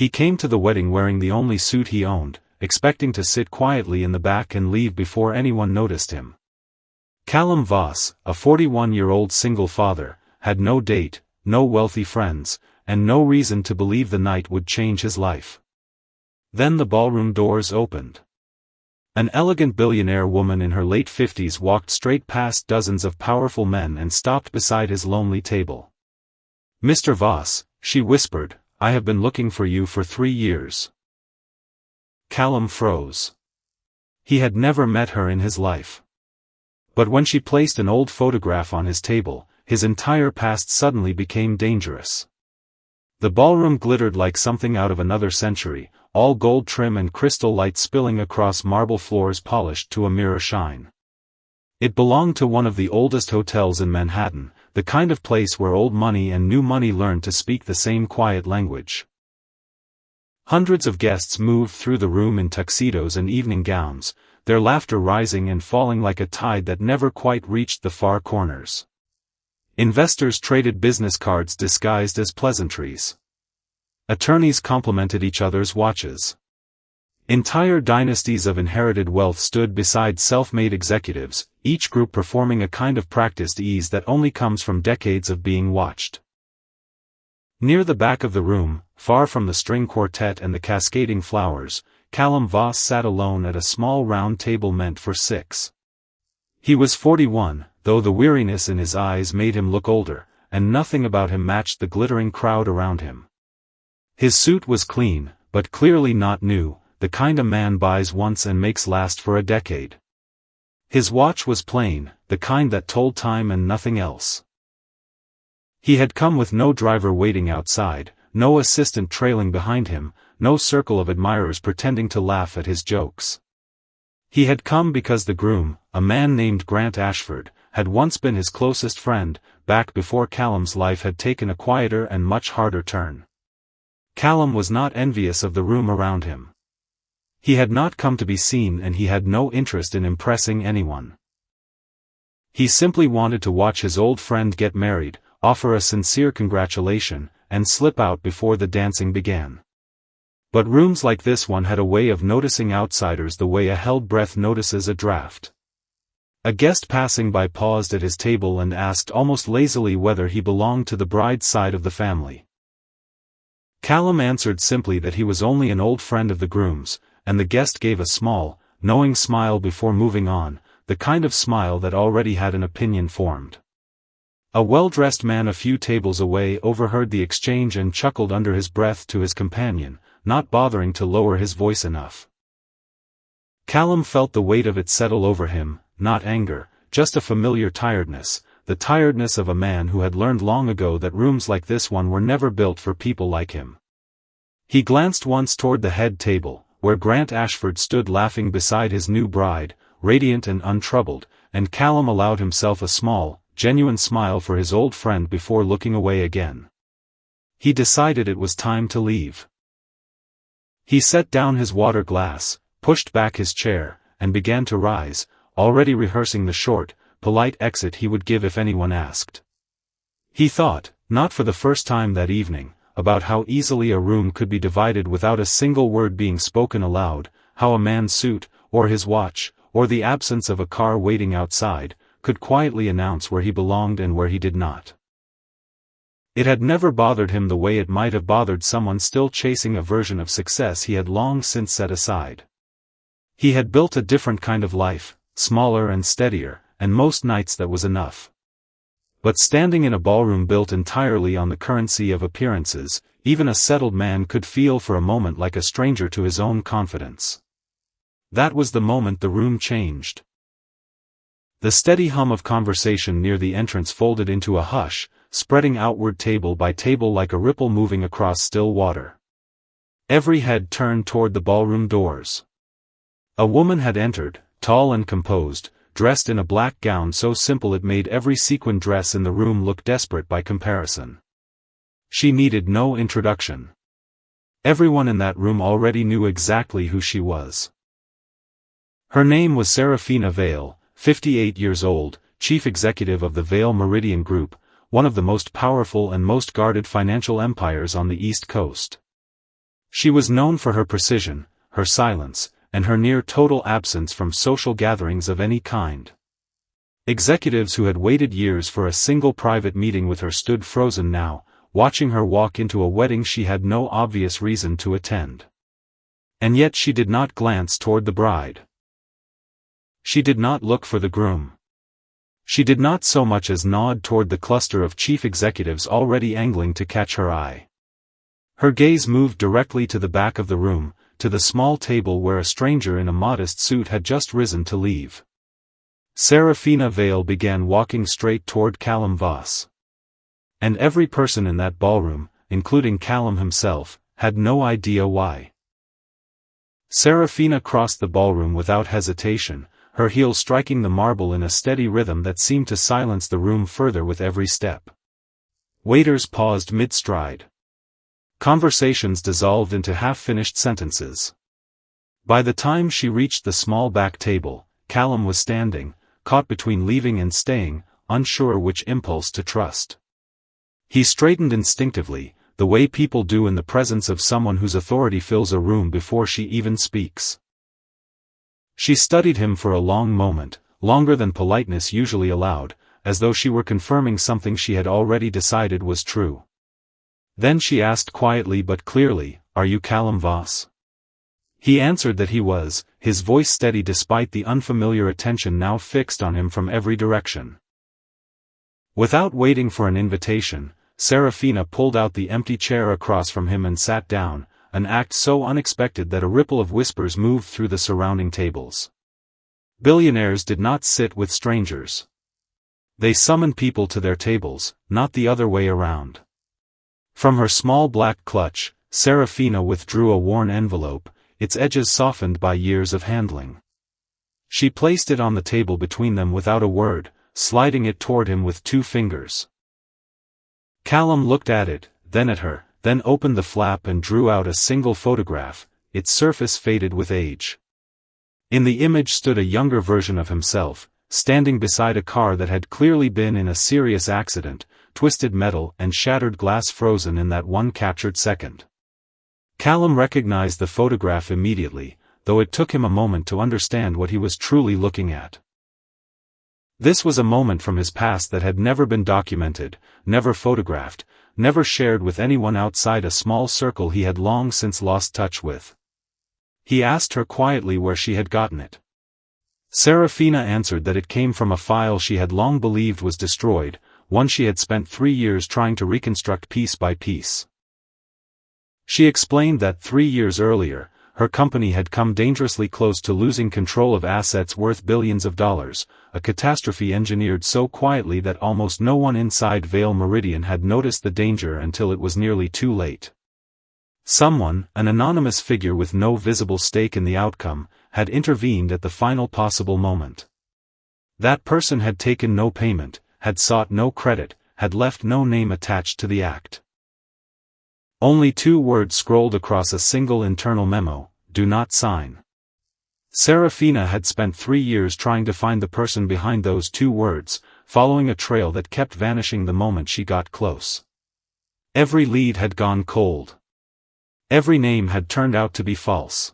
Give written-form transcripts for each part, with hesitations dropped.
He came to the wedding wearing the only suit he owned, expecting to sit quietly in the back and leave before anyone noticed him. Callum Voss, a 41-year-old single father, had no date, no wealthy friends, and no reason to believe the night would change his life. Then the ballroom doors opened. An elegant billionaire woman in her late 50s walked straight past dozens of powerful men and stopped beside his lonely table. "Mr. Voss," she whispered, "I have been looking for you for 3 years." Callum froze. He had never met her in his life. But when she placed an old photograph on his table, his entire past suddenly became dangerous. The ballroom glittered like something out of another century, all gold trim and crystal light spilling across marble floors polished to a mirror shine. It belonged to one of the oldest hotels in Manhattan, the kind of place where old money and new money learned to speak the same quiet language. Hundreds of guests moved through the room in tuxedos and evening gowns, their laughter rising and falling like a tide that never quite reached the far corners. Investors traded business cards disguised as pleasantries. Attorneys complimented each other's watches. Entire dynasties of inherited wealth stood beside self-made executives, each group performing a kind of practiced ease that only comes from decades of being watched. Near the back of the room, far from the string quartet and the cascading flowers, Callum Voss sat alone at a small round table meant for 6. He was 41, though the weariness in his eyes made him look older, and nothing about him matched the glittering crowd around him. His suit was clean, but clearly not new, the kind a man buys once and makes last for a decade. His watch was plain, the kind that told time and nothing else. He had come with no driver waiting outside, no assistant trailing behind him, no circle of admirers pretending to laugh at his jokes. He had come because the groom, a man named Grant Ashford, had once been his closest friend, back before Callum's life had taken a quieter and much harder turn. Callum was not envious of the room around him. He had not come to be seen and he had no interest in impressing anyone. He simply wanted to watch his old friend get married, offer a sincere congratulation, and slip out before the dancing began. But rooms like this one had a way of noticing outsiders the way a held breath notices a draft. A guest passing by paused at his table and asked almost lazily whether he belonged to the bride's side of the family. Callum answered simply that he was only an old friend of the groom's, and the guest gave a small, knowing smile before moving on, the kind of smile that already had an opinion formed. A well-dressed man a few tables away overheard the exchange and chuckled under his breath to his companion, not bothering to lower his voice enough. Callum felt the weight of it settle over him, not anger, just a familiar tiredness, the tiredness of a man who had learned long ago that rooms like this one were never built for people like him. He glanced once toward the head table, where Grant Ashford stood laughing beside his new bride, radiant and untroubled, and Callum allowed himself a small, genuine smile for his old friend before looking away again. He decided it was time to leave. He set down his water glass, pushed back his chair, and began to rise, already rehearsing the short, polite exit he would give if anyone asked. He thought, not for the first time that evening, about how easily a room could be divided without a single word being spoken aloud, how a man's suit, or his watch, or the absence of a car waiting outside, could quietly announce where he belonged and where he did not. It had never bothered him the way it might have bothered someone still chasing a version of success he had long since set aside. He had built a different kind of life, smaller and steadier, and most nights that was enough. But standing in a ballroom built entirely on the currency of appearances, even a settled man could feel for a moment like a stranger to his own confidence. That was the moment the room changed. The steady hum of conversation near the entrance folded into a hush, spreading outward table by table like a ripple moving across still water. Every head turned toward the ballroom doors. A woman had entered, tall and composed, dressed in a black gown so simple it made every sequin dress in the room look desperate by comparison. She needed no introduction. Everyone in that room already knew exactly who she was. Her name was Serafina Vale, 58 years old, chief executive of the Vale Meridian Group, one of the most powerful and most guarded financial empires on the East Coast. She was known for her precision, her silence, and her near-total absence from social gatherings of any kind. Executives who had waited years for a single private meeting with her stood frozen now, watching her walk into a wedding she had no obvious reason to attend. And yet she did not glance toward the bride. She did not look for the groom. She did not so much as nod toward the cluster of chief executives already angling to catch her eye. Her gaze moved directly to the back of the room, to the small table where a stranger in a modest suit had just risen to leave. Serafina Vale began walking straight toward Callum Voss. And every person in that ballroom, including Callum himself, had no idea why. Serafina crossed the ballroom without hesitation, her heels striking the marble in a steady rhythm that seemed to silence the room further with every step. Waiters paused mid-stride. Conversations dissolved into half-finished sentences. By the time she reached the small back table, Callum was standing, caught between leaving and staying, unsure which impulse to trust. He straightened instinctively, the way people do in the presence of someone whose authority fills a room before she even speaks. She studied him for a long moment, longer than politeness usually allowed, as though she were confirming something she had already decided was true. Then she asked quietly but clearly, "Are you Callum Voss?" He answered that he was, his voice steady despite the unfamiliar attention now fixed on him from every direction. Without waiting for an invitation, Serafina pulled out the empty chair across from him and sat down, an act so unexpected that a ripple of whispers moved through the surrounding tables. Billionaires did not sit with strangers. They summoned people to their tables, not the other way around. From her small black clutch, Serafina withdrew a worn envelope, its edges softened by years of handling. She placed it on the table between them without a word, sliding it toward him with 2 fingers. Callum looked at it, then at her, then opened the flap and drew out a single photograph, its surface faded with age. In the image stood a younger version of himself, standing beside a car that had clearly been in a serious accident, twisted metal and shattered glass frozen in that one captured second. Callum recognized the photograph immediately, though it took him a moment to understand what he was truly looking at. This was a moment from his past that had never been documented, never photographed, never shared with anyone outside a small circle he had long since lost touch with. He asked her quietly where she had gotten it. Serafina answered that it came from a file she had long believed was destroyed, one she had spent 3 years trying to reconstruct piece by piece. She explained that 3 years earlier, her company had come dangerously close to losing control of assets worth billions of dollars, a catastrophe engineered so quietly that almost no one inside Vale Meridian had noticed the danger until it was nearly too late. Someone, an anonymous figure with no visible stake in the outcome, had intervened at the final possible moment. That person had taken no payment, had sought no credit, had left no name attached to the act. Only 2 words scrolled across a single internal memo: "Do not sign." Serafina had spent 3 years trying to find the person behind those 2 words, following a trail that kept vanishing the moment she got close. Every lead had gone cold. Every name had turned out to be false.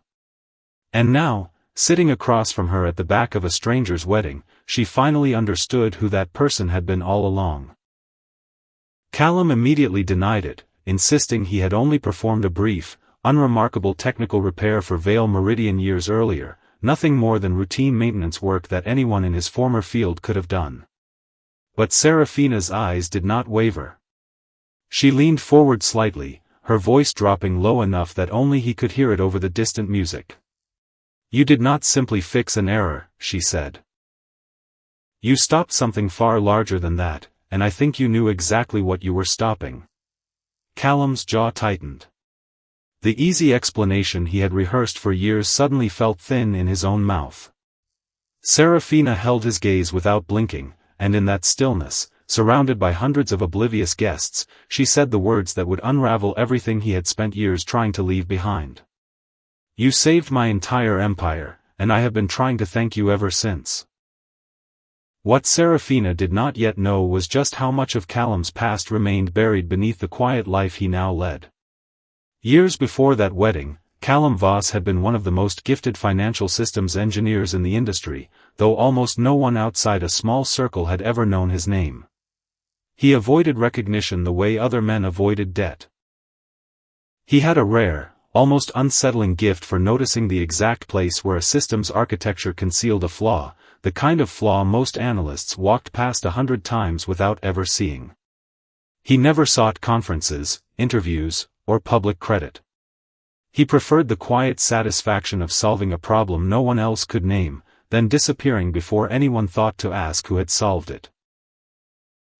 And now, sitting across from her at the back of a stranger's wedding, she finally understood who that person had been all along. Callum immediately denied it, insisting he had only performed a brief, unremarkable technical repair for Vale Meridian years earlier, nothing more than routine maintenance work that anyone in his former field could have done. But Serafina's eyes did not waver. She leaned forward slightly, her voice dropping low enough that only he could hear it over the distant music. "You did not simply fix an error," she said. "You stopped something far larger than that, and I think you knew exactly what you were stopping." Callum's jaw tightened. The easy explanation he had rehearsed for years suddenly felt thin in his own mouth. Serafina held his gaze without blinking, and in that stillness, surrounded by hundreds of oblivious guests, she said the words that would unravel everything he had spent years trying to leave behind. "You saved my entire empire, and I have been trying to thank you ever since." What Serafina did not yet know was just how much of Callum's past remained buried beneath the quiet life he now led. Years before that wedding, Callum Voss had been one of the most gifted financial systems engineers in the industry, though almost no one outside a small circle had ever known his name. He avoided recognition the way other men avoided debt. He had a rare, almost unsettling gift for noticing the exact place where a system's architecture concealed a flaw, the kind of flaw most analysts walked past 100 times without ever seeing. He never sought conferences, interviews, or public credit. He preferred the quiet satisfaction of solving a problem no one else could name, then disappearing before anyone thought to ask who had solved it.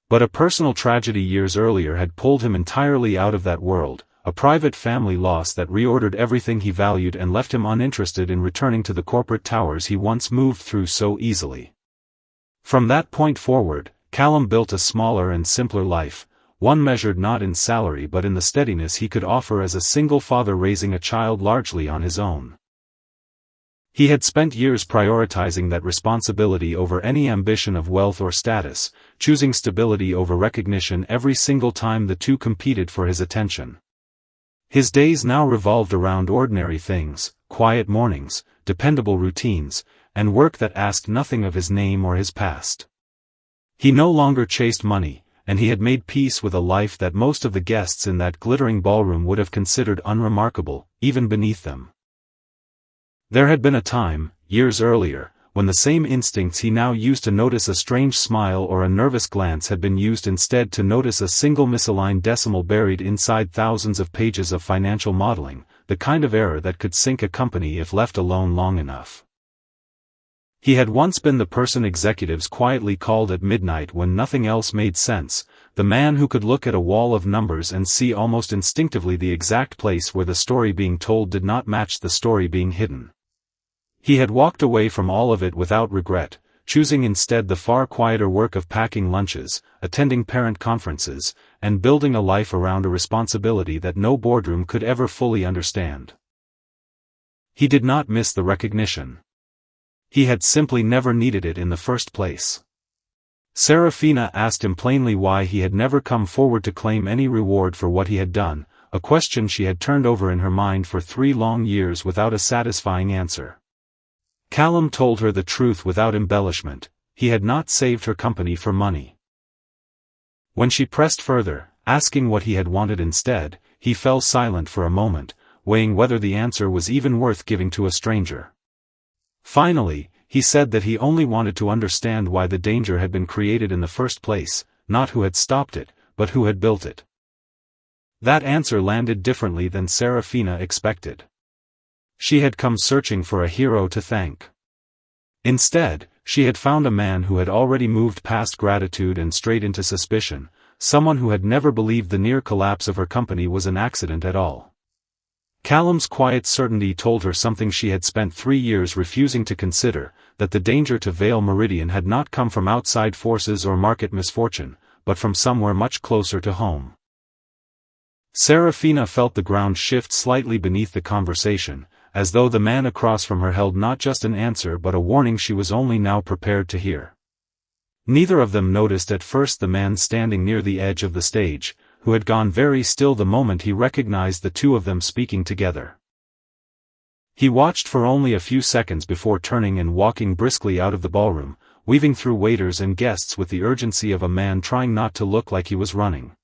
But a personal tragedy years earlier had pulled him entirely out of that world, a private family loss that reordered everything he valued and left him uninterested in returning to the corporate towers he once moved through so easily. From that point forward, Callum built a smaller and simpler life, one measured not in salary but in the steadiness he could offer as a single father raising a child largely on his own. He had spent years prioritizing that responsibility over any ambition of wealth or status, choosing stability over recognition every single time the two competed for his attention. His days now revolved around ordinary things, quiet mornings, dependable routines, and work that asked nothing of his name or his past. He no longer chased money, and he had made peace with a life that most of the guests in that glittering ballroom would have considered unremarkable, even beneath them. There had been a time, years earlier, when the same instincts he now used to notice a strange smile or a nervous glance had been used instead to notice a single misaligned decimal buried inside thousands of pages of financial modeling, the kind of error that could sink a company if left alone long enough. He had once been the person executives quietly called at midnight when nothing else made sense, the man who could look at a wall of numbers and see almost instinctively the exact place where the story being told did not match the story being hidden. He had walked away from all of it without regret, choosing instead the far quieter work of packing lunches, attending parent conferences, and building a life around a responsibility that no boardroom could ever fully understand. He did not miss the recognition. He had simply never needed it in the first place. Serafina asked him plainly why he had never come forward to claim any reward for what he had done, a question she had turned over in her mind for 3 long years without a satisfying answer. Callum told her the truth without embellishment: he had not saved her company for money. When she pressed further, asking what he had wanted instead, he fell silent for a moment, weighing whether the answer was even worth giving to a stranger. Finally, he said that he only wanted to understand why the danger had been created in the first place, not who had stopped it, but who had built it. That answer landed differently than Serafina expected. She had come searching for a hero to thank. Instead, she had found a man who had already moved past gratitude and straight into suspicion, someone who had never believed the near collapse of her company was an accident at all. Callum's quiet certainty told her something she had spent 3 years refusing to consider, that the danger to Vale Meridian had not come from outside forces or market misfortune, but from somewhere much closer to home. Serafina felt the ground shift slightly beneath the conversation, as though the man across from her held not just an answer but a warning she was only now prepared to hear. Neither of them noticed at first the man standing near the edge of the stage, who had gone very still the moment he recognized the two of them speaking together. He watched for only a few seconds before turning and walking briskly out of the ballroom, weaving through waiters and guests with the urgency of a man trying not to look like he was running.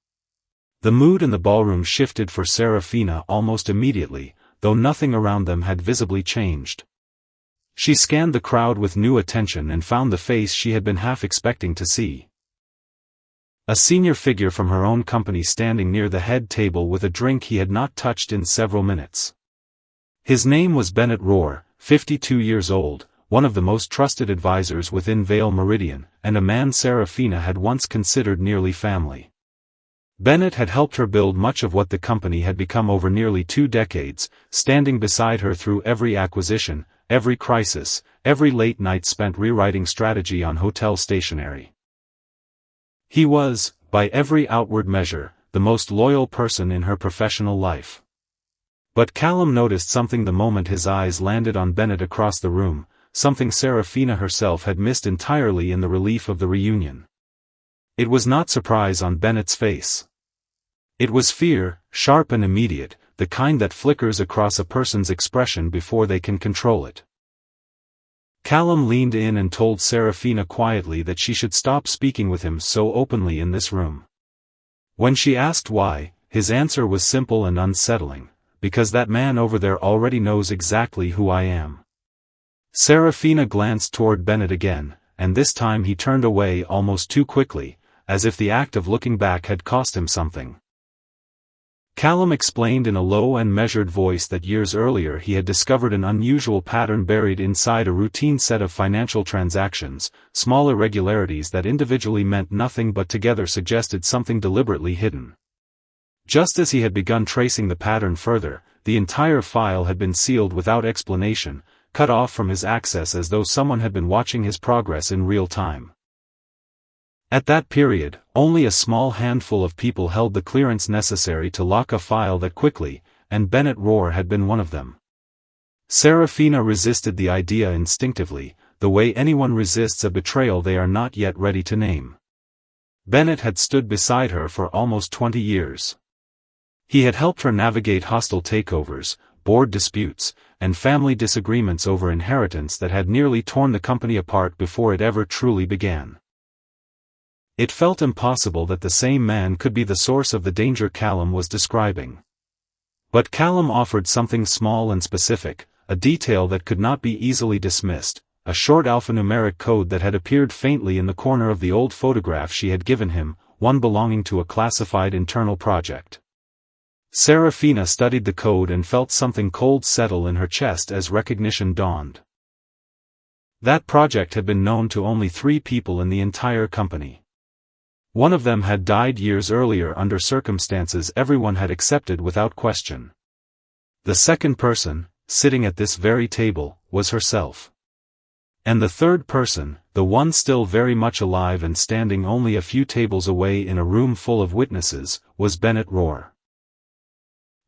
The mood in the ballroom shifted for Serafina almost immediately, though nothing around them had visibly changed. She scanned the crowd with new attention and found the face she had been half expecting to see. A senior figure from her own company standing near the head table with a drink he had not touched in several minutes. His name was Bennett Rohr, 52 years old, one of the most trusted advisors within Vale Meridian, and a man Serafina had once considered nearly family. Bennett had helped her build much of what the company had become over nearly 2 decades, standing beside her through every acquisition, every crisis, every late night spent rewriting strategy on hotel stationery. He was, by every outward measure, the most loyal person in her professional life. But Callum noticed something the moment his eyes landed on Bennett across the room, something Serafina herself had missed entirely in the relief of the reunion. It was not surprise on Bennett's face. It was fear, sharp and immediate, the kind that flickers across a person's expression before they can control it. Callum leaned in and told Serafina quietly that she should stop speaking with him so openly in this room. When she asked why, his answer was simple and unsettling: because that man over there already knows exactly who I am. Serafina glanced toward Bennett again, and this time he turned away almost too quickly, as if the act of looking back had cost him something. Callum explained in a low and measured voice that years earlier he had discovered an unusual pattern buried inside a routine set of financial transactions, small irregularities that individually meant nothing but together suggested something deliberately hidden. Just as he had begun tracing the pattern further, the entire file had been sealed without explanation, cut off from his access as though someone had been watching his progress in real time. At that period, only a small handful of people held the clearance necessary to lock a file that quickly, and Bennett Rohr had been one of them. Serafina resisted the idea instinctively, the way anyone resists a betrayal they are not yet ready to name. Bennett had stood beside her for almost 20 years. He had helped her navigate hostile takeovers, board disputes, and family disagreements over inheritance that had nearly torn the company apart before it ever truly began. It felt impossible that the same man could be the source of the danger Callum was describing. But Callum offered something small and specific, a detail that could not be easily dismissed, a short alphanumeric code that had appeared faintly in the corner of the old photograph she had given him, one belonging to a classified internal project. Serafina studied the code and felt something cold settle in her chest as recognition dawned. That project had been known to only 3 people in the entire company. One of them had died years earlier under circumstances everyone had accepted without question. The second person, sitting at this very table, was herself. And the third person, the one still very much alive and standing only a few tables away in a room full of witnesses, was Bennett Rohr.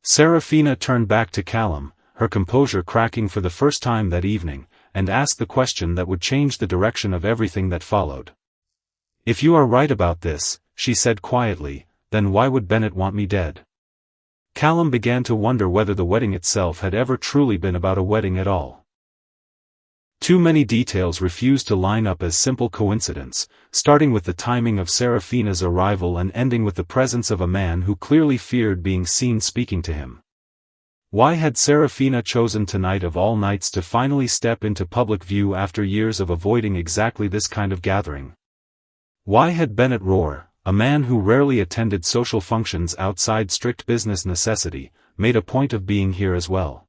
Serafina turned back to Callum, her composure cracking for the first time that evening, and asked the question that would change the direction of everything that followed. "If you are right about this," she said quietly, "then why would Bennett want me dead?" Callum began to wonder whether the wedding itself had ever truly been about a wedding at all. Too many details refused to line up as simple coincidence, starting with the timing of Serafina's arrival and ending with the presence of a man who clearly feared being seen speaking to him. Why had Serafina chosen tonight of all nights to finally step into public view after years of avoiding exactly this kind of gathering? Why had Bennett Rohr, a man who rarely attended social functions outside strict business necessity, made a point of being here as well?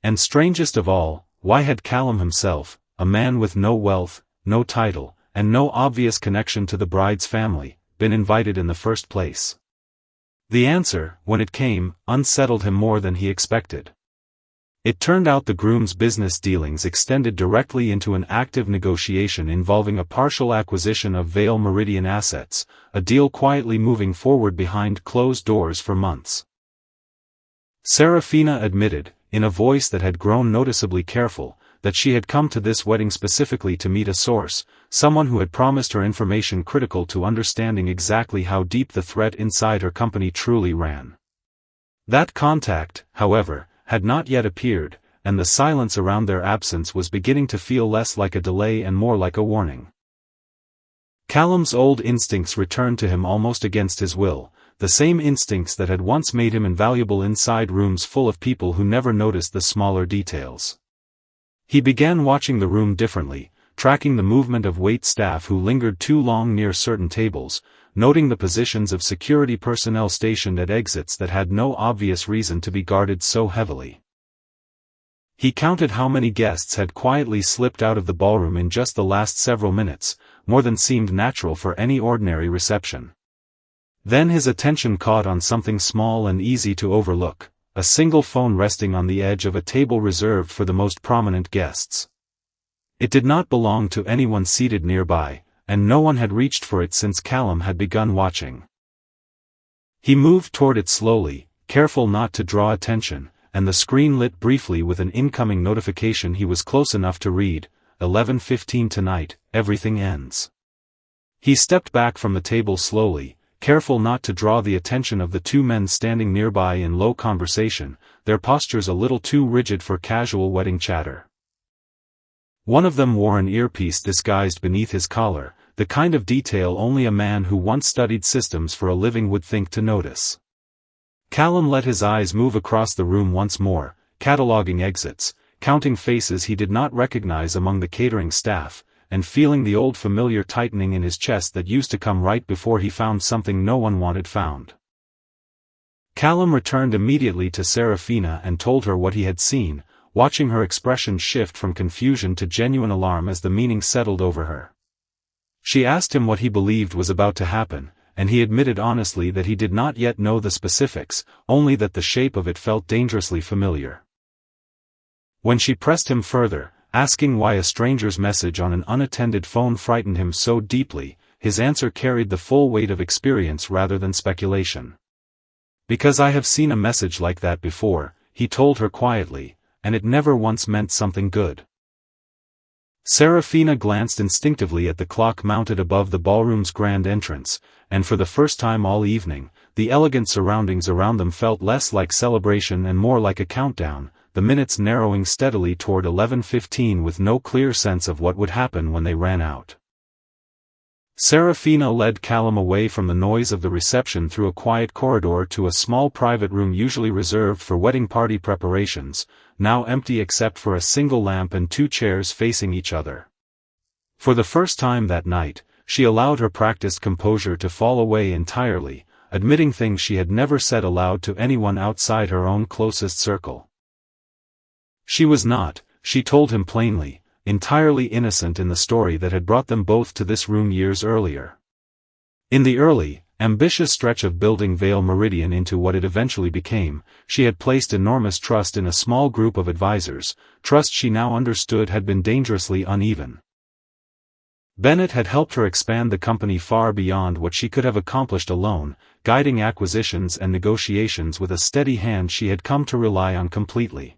And strangest of all, why had Callum himself, a man with no wealth, no title, and no obvious connection to the bride's family, been invited in the first place? The answer, when it came, unsettled him more than he expected. It turned out the groom's business dealings extended directly into an active negotiation involving a partial acquisition of Vale Meridian assets, a deal quietly moving forward behind closed doors for months. Serafina admitted, in a voice that had grown noticeably careful, that she had come to this wedding specifically to meet a source, someone who had promised her information critical to understanding exactly how deep the threat inside her company truly ran. That contact, however, had not yet appeared, and the silence around their absence was beginning to feel less like a delay and more like a warning. Callum's old instincts returned to him almost against his will, the same instincts that had once made him invaluable inside rooms full of people who never noticed the smaller details. He began watching the room differently, tracking the movement of wait staff who lingered too long near certain tables, noting the positions of security personnel stationed at exits that had no obvious reason to be guarded so heavily. He counted how many guests had quietly slipped out of the ballroom in just the last several minutes, more than seemed natural for any ordinary reception. Then his attention caught on something small and easy to overlook, a single phone resting on the edge of a table reserved for the most prominent guests. It did not belong to anyone seated nearby, and no one had reached for it since Callum had begun watching. He moved toward it slowly, careful not to draw attention, and the screen lit briefly with an incoming notification he was close enough to read: 11:15 tonight, everything ends. He stepped back from the table slowly, careful not to draw the attention of the two men standing nearby in low conversation, their postures a little too rigid for casual wedding chatter. One of them wore an earpiece disguised beneath his collar, the kind of detail only a man who once studied systems for a living would think to notice. Callum let his eyes move across the room once more, cataloging exits, counting faces he did not recognize among the catering staff, and feeling the old familiar tightening in his chest that used to come right before he found something no one wanted found. Callum returned immediately to Serafina and told her what he had seen, watching her expression shift from confusion to genuine alarm as the meaning settled over her. She asked him what he believed was about to happen, and he admitted honestly that he did not yet know the specifics, only that the shape of it felt dangerously familiar. When she pressed him further, asking why a stranger's message on an unattended phone frightened him so deeply, his answer carried the full weight of experience rather than speculation. "Because I have seen a message like that before," he told her quietly, "and it never once meant something good." Serafina glanced instinctively at the clock mounted above the ballroom's grand entrance, and for the first time all evening, the elegant surroundings around them felt less like celebration and more like a countdown, the minutes narrowing steadily toward 11:15 with no clear sense of what would happen when they ran out. Serafina led Callum away from the noise of the reception through a quiet corridor to a small private room usually reserved for wedding party preparations, now empty except for a single lamp and two chairs facing each other. For the first time that night, she allowed her practiced composure to fall away entirely, admitting things she had never said aloud to anyone outside her own closest circle. She was not, she told him plainly, entirely innocent in the story that had brought them both to this room years earlier. In the early, ambitious stretch of building Vale Meridian into what it eventually became, she had placed enormous trust in a small group of advisors, trust she now understood had been dangerously uneven. Bennett had helped her expand the company far beyond what she could have accomplished alone, guiding acquisitions and negotiations with a steady hand she had come to rely on completely.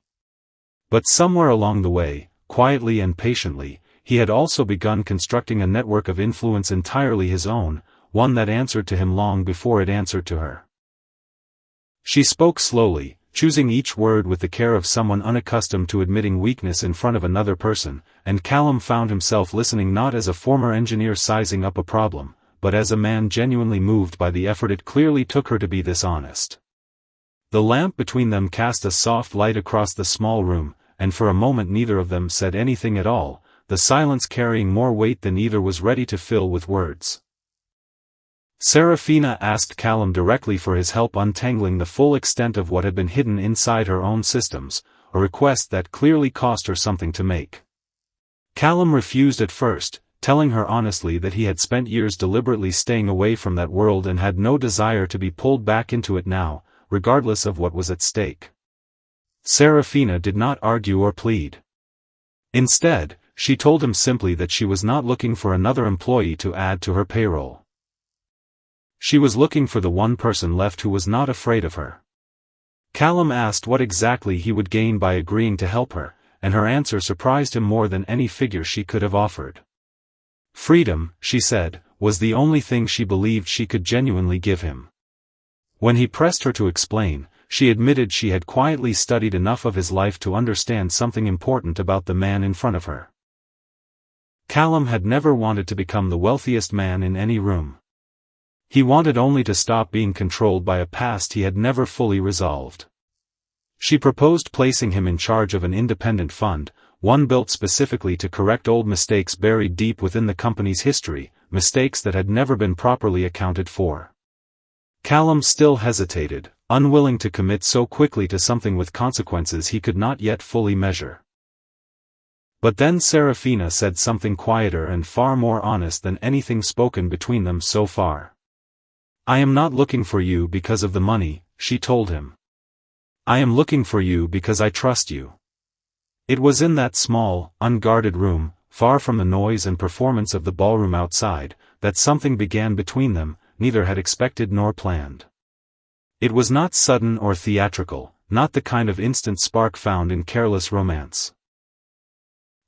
But somewhere along the way, quietly and patiently, he had also begun constructing a network of influence entirely his own, one that answered to him long before it answered to her. She spoke slowly, choosing each word with the care of someone unaccustomed to admitting weakness in front of another person, and Callum found himself listening not as a former engineer sizing up a problem, but as a man genuinely moved by the effort it clearly took her to be this honest. The lamp between them cast a soft light across the small room, and for a moment neither of them said anything at all, the silence carrying more weight than either was ready to fill with words. Serafina asked Callum directly for his help untangling the full extent of what had been hidden inside her own systems, a request that clearly cost her something to make. Callum refused at first, telling her honestly that he had spent years deliberately staying away from that world and had no desire to be pulled back into it now, regardless of what was at stake. Serafina did not argue or plead. Instead, she told him simply that she was not looking for another employee to add to her payroll. She was looking for the one person left who was not afraid of her. Callum asked what exactly he would gain by agreeing to help her, and her answer surprised him more than any figure she could have offered. Freedom, she said, was the only thing she believed she could genuinely give him. When he pressed her to explain, she admitted she had quietly studied enough of his life to understand something important about the man in front of her. Callum had never wanted to become the wealthiest man in any room. He wanted only to stop being controlled by a past he had never fully resolved. She proposed placing him in charge of an independent fund, one built specifically to correct old mistakes buried deep within the company's history, mistakes that had never been properly accounted for. Callum still hesitated, unwilling to commit so quickly to something with consequences he could not yet fully measure. But then Serafina said something quieter and far more honest than anything spoken between them so far. "I am not looking for you because of the money," she told him. "I am looking for you because I trust you." It was in that small, unguarded room, far from the noise and performance of the ballroom outside, that something began between them, neither had expected nor planned. It was not sudden or theatrical, not the kind of instant spark found in careless romance.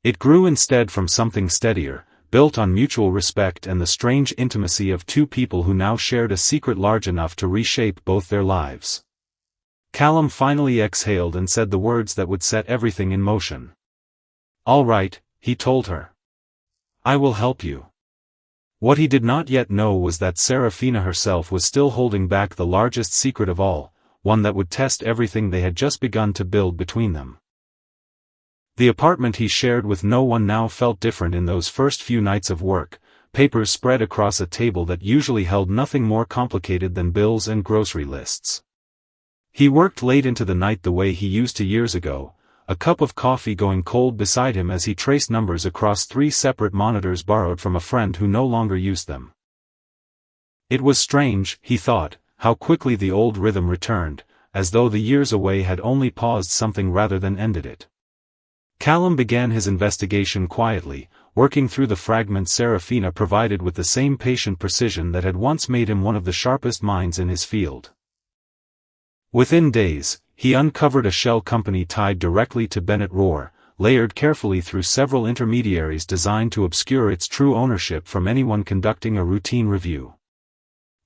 It grew instead from something steadier, built on mutual respect and the strange intimacy of two people who now shared a secret large enough to reshape both their lives. Callum finally exhaled and said the words that would set everything in motion. "All right," he told her. "I will help you." What he did not yet know was that Serafina herself was still holding back the largest secret of all, one that would test everything they had just begun to build between them. The apartment he shared with no one now felt different in those first few nights of work, papers spread across a table that usually held nothing more complicated than bills and grocery lists. He worked late into the night the way he used to years ago, a cup of coffee going cold beside him as he traced numbers across 3 separate monitors borrowed from a friend who no longer used them. It was strange, he thought, how quickly the old rhythm returned, as though the years away had only paused something rather than ended it. Callum began his investigation quietly, working through the fragments Serafina provided with the same patient precision that had once made him one of the sharpest minds in his field. Within days, he uncovered a shell company tied directly to Bennett Roar, layered carefully through several intermediaries designed to obscure its true ownership from anyone conducting a routine review.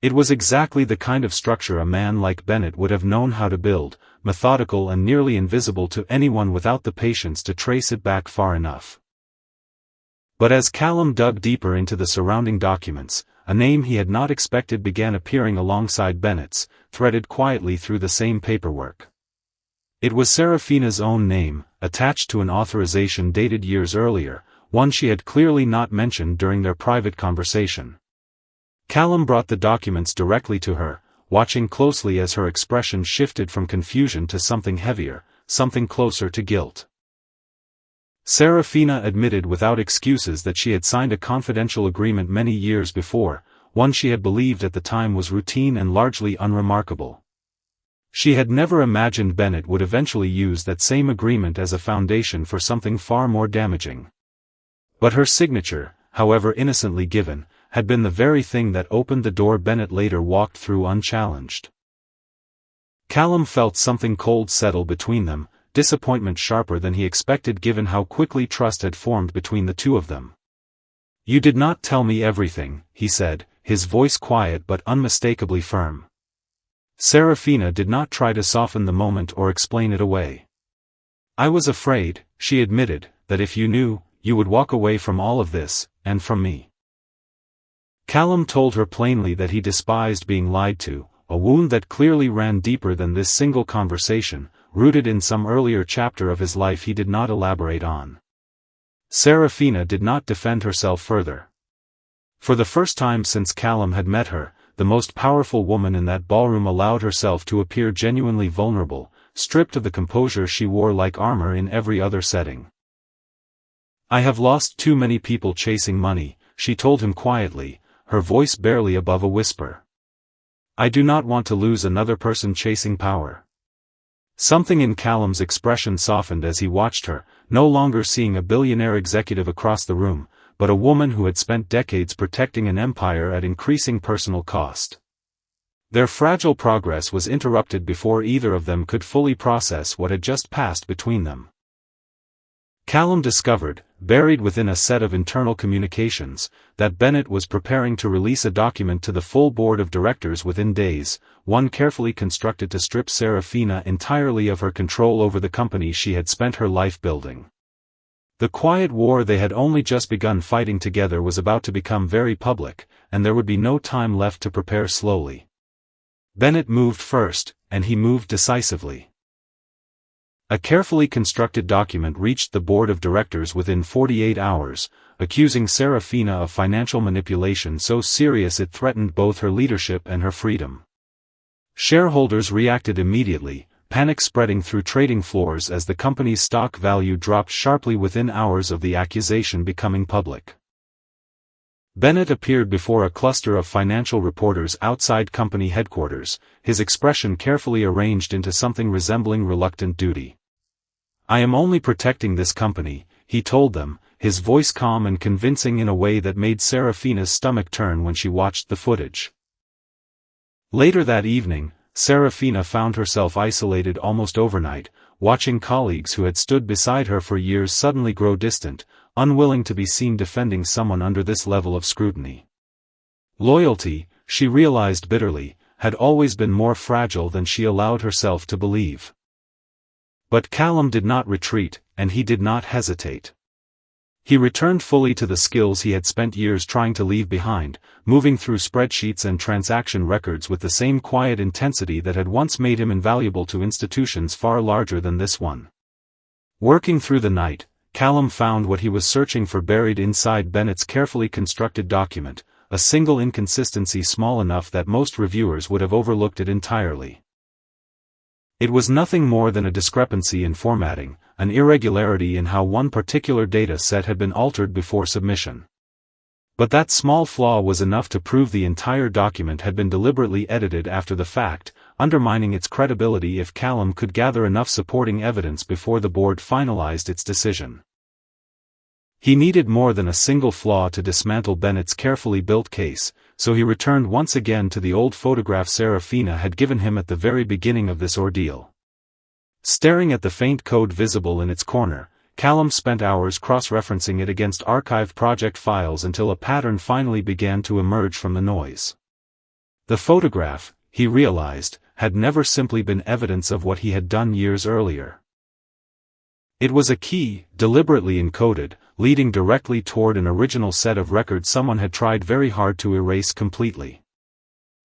It was exactly the kind of structure a man like Bennett would have known how to build, methodical and nearly invisible to anyone without the patience to trace it back far enough. But as Callum dug deeper into the surrounding documents, a name he had not expected began appearing alongside Bennett's, threaded quietly through the same paperwork. It was Serafina's own name, attached to an authorization dated years earlier, one she had clearly not mentioned during their private conversation. Callum brought the documents directly to her, watching closely as her expression shifted from confusion to something heavier, something closer to guilt. Serafina admitted without excuses that she had signed a confidential agreement many years before, one she had believed at the time was routine and largely unremarkable. She had never imagined Bennett would eventually use that same agreement as a foundation for something far more damaging. But her signature, however innocently given, had been the very thing that opened the door Bennett later walked through unchallenged. Callum felt something cold settle between them, disappointment sharper than he expected given how quickly trust had formed between the two of them. "You did not tell me everything," he said, his voice quiet but unmistakably firm. Serafina did not try to soften the moment or explain it away. "I was afraid," she admitted, "that if you knew, you would walk away from all of this, and from me." Callum told her plainly that he despised being lied to, a wound that clearly ran deeper than this single conversation, rooted in some earlier chapter of his life he did not elaborate on. Serafina did not defend herself further. For the first time since Callum had met her, the most powerful woman in that ballroom allowed herself to appear genuinely vulnerable, stripped of the composure she wore like armor in every other setting. "I have lost too many people chasing money," she told him quietly, her voice barely above a whisper. "I do not want to lose another person chasing power." Something in Callum's expression softened as he watched her, no longer seeing a billionaire executive across the room, but a woman who had spent decades protecting an empire at increasing personal cost. Their fragile progress was interrupted before either of them could fully process what had just passed between them. Callum discovered, buried within a set of internal communications, that Bennett was preparing to release a document to the full board of directors within days, one carefully constructed to strip Serafina entirely of her control over the company she had spent her life building. The quiet war they had only just begun fighting together was about to become very public, and there would be no time left to prepare slowly. Bennett moved first, and he moved decisively. A carefully constructed document reached the board of directors within 48 hours, accusing Serafina of financial manipulation so serious it threatened both her leadership and her freedom. Shareholders reacted immediately, panic spreading through trading floors as the company's stock value dropped sharply within hours of the accusation becoming public. Bennett appeared before a cluster of financial reporters outside company headquarters, his expression carefully arranged into something resembling reluctant duty. "I am only protecting this company," he told them, his voice calm and convincing in a way that made Serafina's stomach turn when she watched the footage. Later that evening, Serafina found herself isolated almost overnight, watching colleagues who had stood beside her for years suddenly grow distant, unwilling to be seen defending someone under this level of scrutiny. Loyalty, she realized bitterly, had always been more fragile than she allowed herself to believe. But Callum did not retreat, and he did not hesitate. He returned fully to the skills he had spent years trying to leave behind, moving through spreadsheets and transaction records with the same quiet intensity that had once made him invaluable to institutions far larger than this one. Working through the night, Callum found what he was searching for buried inside Bennett's carefully constructed document, a single inconsistency small enough that most reviewers would have overlooked it entirely. It was nothing more than a discrepancy in formatting, an irregularity in how one particular data set had been altered before submission. But that small flaw was enough to prove the entire document had been deliberately edited after the fact, undermining its credibility if Callum could gather enough supporting evidence before the board finalized its decision. He needed more than a single flaw to dismantle Bennett's carefully built case, so he returned once again to the old photograph Serafina had given him at the very beginning of this ordeal. Staring at the faint code visible in its corner, Callum spent hours cross-referencing it against archived project files until a pattern finally began to emerge from the noise. The photograph, he realized, had never simply been evidence of what he had done years earlier. It was a key, deliberately encoded, leading directly toward an original set of records someone had tried very hard to erase completely.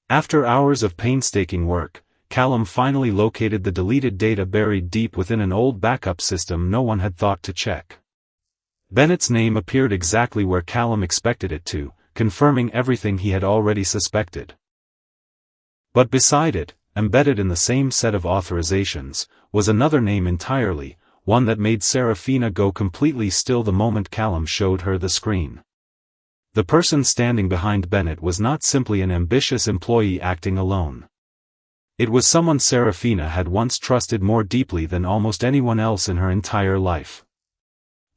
After hours of painstaking work, Callum finally located the deleted data buried deep within an old backup system no one had thought to check. Bennett's name appeared exactly where Callum expected it to, confirming everything he had already suspected. But beside it, embedded in the same set of authorizations, was another name entirely, one that made Serafina go completely still the moment Callum showed her the screen. The person standing behind Bennett was not simply an ambitious employee acting alone. It was someone Serafina had once trusted more deeply than almost anyone else in her entire life.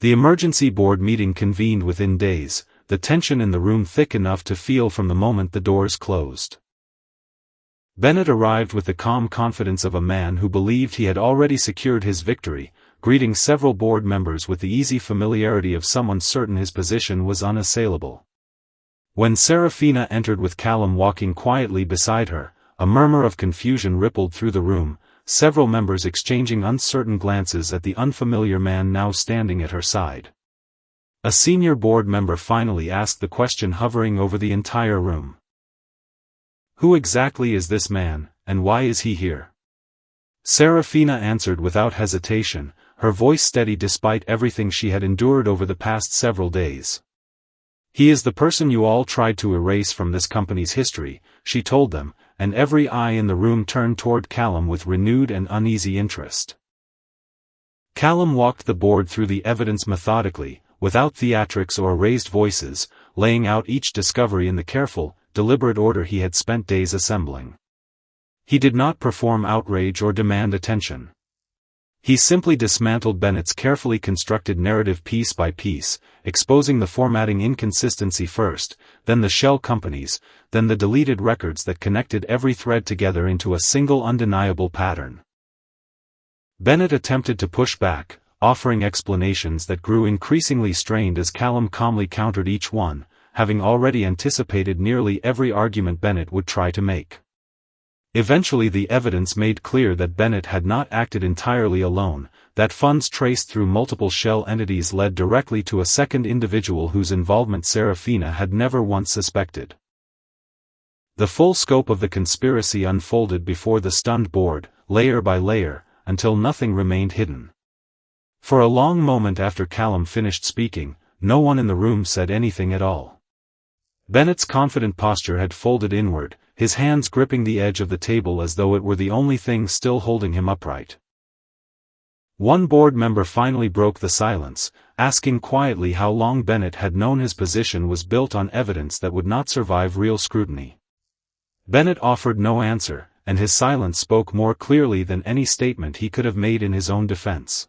The emergency board meeting convened within days, the tension in the room thick enough to feel from the moment the doors closed. Bennett arrived with the calm confidence of a man who believed he had already secured his victory, greeting several board members with the easy familiarity of someone certain his position was unassailable. When Serafina entered with Callum walking quietly beside her, a murmur of confusion rippled through the room, several members exchanging uncertain glances at the unfamiliar man now standing at her side. A senior board member finally asked the question hovering over the entire room. "Who exactly is this man, and why is he here?" Serafina answered without hesitation, her voice steady despite everything she had endured over the past several days. "He is the person you all tried to erase from this company's history," she told them, and every eye in the room turned toward Callum with renewed and uneasy interest. Callum walked the board through the evidence methodically, without theatrics or raised voices, laying out each discovery in the careful, deliberate order he had spent days assembling. He did not perform outrage or demand attention. He simply dismantled Bennett's carefully constructed narrative piece by piece, exposing the formatting inconsistency first, then the shell companies, then the deleted records that connected every thread together into a single undeniable pattern. Bennett attempted to push back, offering explanations that grew increasingly strained as Callum calmly countered each one, having already anticipated nearly every argument Bennett would try to make. Eventually the evidence made clear that Bennett had not acted entirely alone, that funds traced through multiple shell entities led directly to a second individual whose involvement Serafina had never once suspected. The full scope of the conspiracy unfolded before the stunned board, layer by layer, until nothing remained hidden. For a long moment after Callum finished speaking, no one in the room said anything at all. Bennett's confident posture had folded inward, his hands gripping the edge of the table as though it were the only thing still holding him upright. One board member finally broke the silence, asking quietly how long Bennett had known his position was built on evidence that would not survive real scrutiny. Bennett offered no answer, and his silence spoke more clearly than any statement he could have made in his own defense.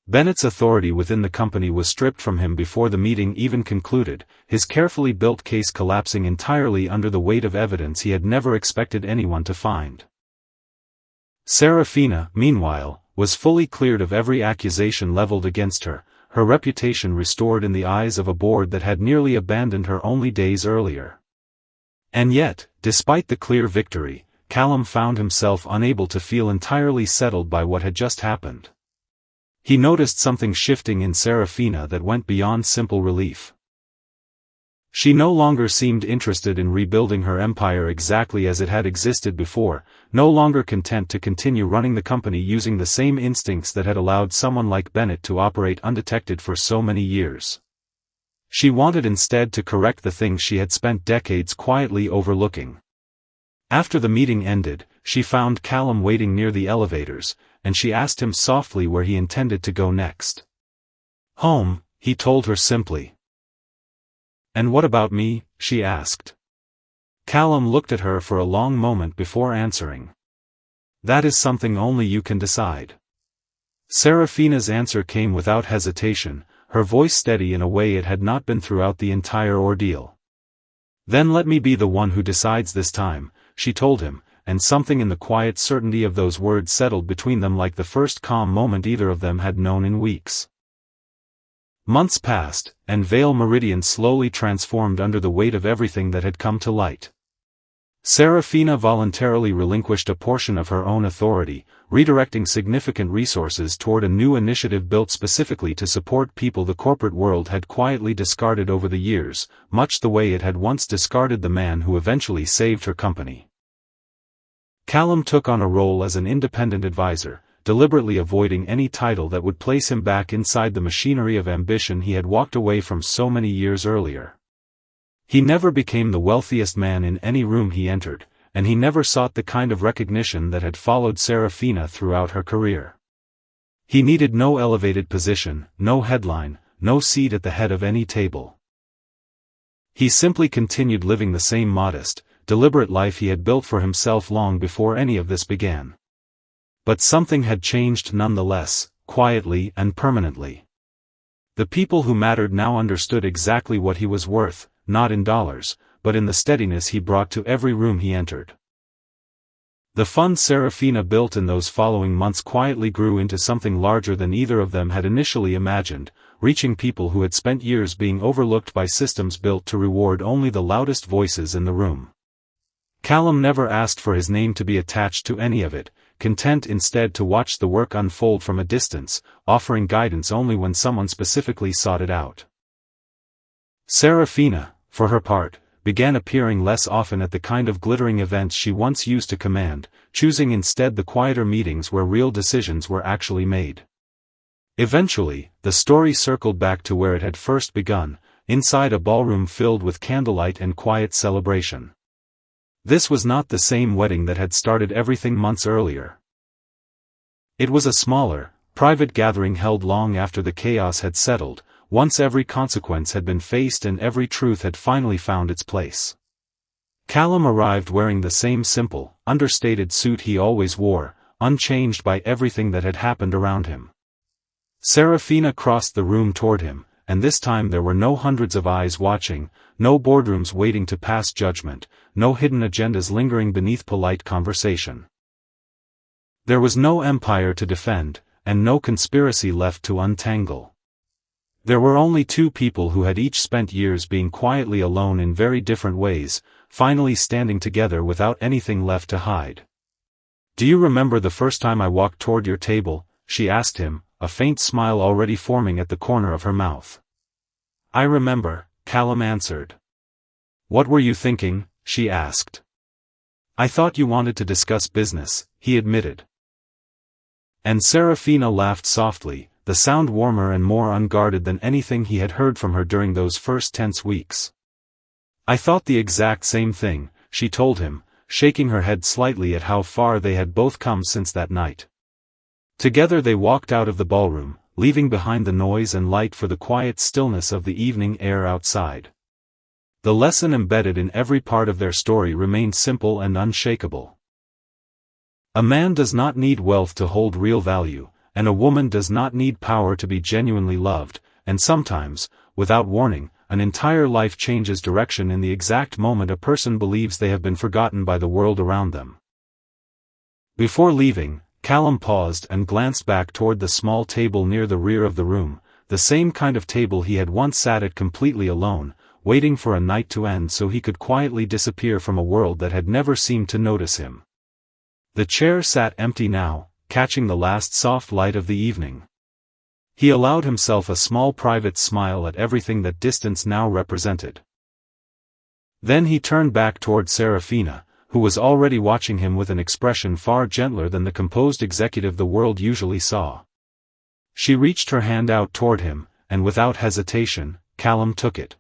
Bennett's authority within the company was stripped from him before the meeting even concluded, his carefully built case collapsing entirely under the weight of evidence he had never expected anyone to find. Serafina, meanwhile, was fully cleared of every accusation leveled against her, her reputation restored in the eyes of a board that had nearly abandoned her only days earlier. And yet, despite the clear victory, Callum found himself unable to feel entirely settled by what had just happened. He noticed something shifting in Serafina that went beyond simple relief. She no longer seemed interested in rebuilding her empire exactly as it had existed before, no longer content to continue running the company using the same instincts that had allowed someone like Bennett to operate undetected for so many years. She wanted instead to correct the things she had spent decades quietly overlooking. After the meeting ended, she found Callum waiting near the elevators, and she asked him softly where he intended to go next. "Home," he told her simply. "And what about me?" she asked. Callum looked at her for a long moment before answering. "That is something only you can decide." Serafina's answer came without hesitation, her voice steady in a way it had not been throughout the entire ordeal. "Then let me be the one who decides this time," she told him, and something in the quiet certainty of those words settled between them like the first calm moment either of them had known in weeks. Months passed, and Vale Meridian slowly transformed under the weight of everything that had come to light. Serafina voluntarily relinquished a portion of her own authority, redirecting significant resources toward a new initiative built specifically to support people the corporate world had quietly discarded over the years, much the way it had once discarded the man who eventually saved her company. Callum took on a role as an independent advisor, deliberately avoiding any title that would place him back inside the machinery of ambition he had walked away from so many years earlier. He never became the wealthiest man in any room he entered, and he never sought the kind of recognition that had followed Serafina throughout her career. He needed no elevated position, no headline, no seat at the head of any table. He simply continued living the same modest, deliberate life he had built for himself long before any of this began. But something had changed nonetheless, quietly and permanently. The people who mattered now understood exactly what he was worth, not in dollars, but in the steadiness he brought to every room he entered. The fund Serafina built in those following months quietly grew into something larger than either of them had initially imagined, reaching people who had spent years being overlooked by systems built to reward only the loudest voices in the room. Callum never asked for his name to be attached to any of it, content instead to watch the work unfold from a distance, offering guidance only when someone specifically sought it out. Serafina, for her part, began appearing less often at the kind of glittering events she once used to command, choosing instead the quieter meetings where real decisions were actually made. Eventually, the story circled back to where it had first begun, inside a ballroom filled with candlelight and quiet celebration. This was not the same wedding that had started everything months earlier. It was a smaller, private gathering held long after the chaos had settled, once every consequence had been faced and every truth had finally found its place. Callum arrived wearing the same simple, understated suit he always wore, unchanged by everything that had happened around him. Serafina crossed the room toward him, and this time there were no hundreds of eyes watching, no boardrooms waiting to pass judgment, no hidden agendas lingering beneath polite conversation. There was no empire to defend, and no conspiracy left to untangle. There were only two people who had each spent years being quietly alone in very different ways, finally standing together without anything left to hide. "Do you remember the first time I walked toward your table?" she asked him, a faint smile already forming at the corner of her mouth. "I remember," Callum answered. "What were you thinking?" she asked. "I thought you wanted to discuss business," he admitted. And Serafina laughed softly, the sound warmer and more unguarded than anything he had heard from her during those first tense weeks. "I thought the exact same thing," she told him, shaking her head slightly at how far they had both come since that night. Together they walked out of the ballroom, leaving behind the noise and light for the quiet stillness of the evening air outside. The lesson embedded in every part of their story remained simple and unshakable. A man does not need wealth to hold real value, and a woman does not need power to be genuinely loved, and sometimes, without warning, an entire life changes direction in the exact moment a person believes they have been forgotten by the world around them. Before leaving, Callum paused and glanced back toward the small table near the rear of the room, the same kind of table he had once sat at completely alone, waiting for a night to end so he could quietly disappear from a world that had never seemed to notice him. The chair sat empty now, catching the last soft light of the evening. He allowed himself a small private smile at everything that distance now represented. Then he turned back toward Serafina, who was already watching him with an expression far gentler than the composed executive the world usually saw. She reached her hand out toward him, and without hesitation, Callum took it.